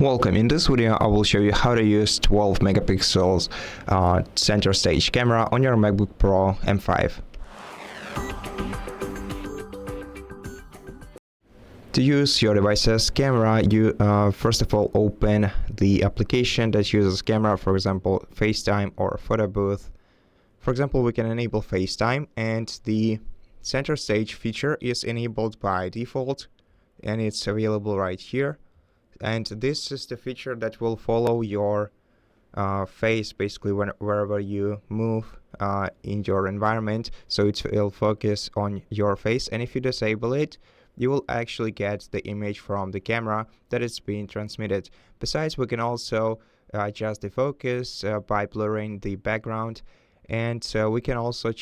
Welcome. In this video, I will show you how to use 12 megapixels center stage camera on your MacBook Pro M5. To use your device's camera, you first of all open the application that uses camera, for example, FaceTime or photo booth. For example, we can enable FaceTime, and the center stage feature is enabled by default, and it's available right here. And this is the feature that will follow your face basically wherever you move in your environment, so it will focus on your face. And if you disable it, you will actually get the image from the camera that is being transmitted. Besides, we can also adjust the focus by blurring the background, and we can also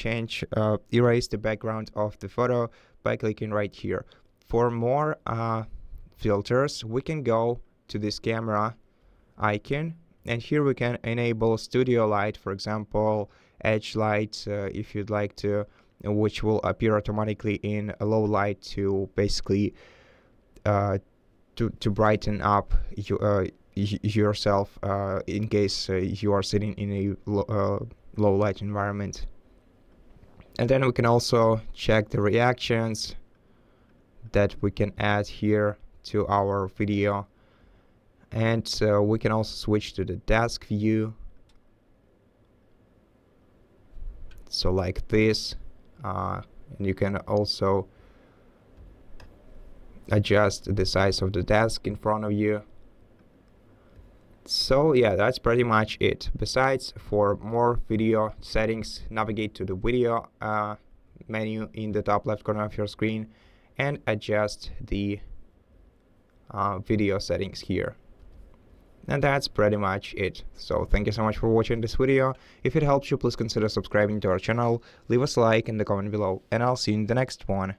erase the background of the photo by clicking right here. For more filters, we can go to this camera icon, and here we can enable studio light, for example, edge light, if you'd like to, which will appear automatically in a low light to basically to brighten up yourself in case you are sitting in a low light environment. And then we can also check the reactions that we can add here to our video, and we can also switch to the desk view, so like this, and you can also adjust the size of the desk in front of you. So yeah, that's pretty much it. Besides, for more video settings, navigate to the video menu in the top left corner of your screen and adjust the video settings here. And that's pretty much it. So thank you so much for watching this video. If it helps you, please consider subscribing to our channel, leave us a like in the comment below, and I'll see you in the next one.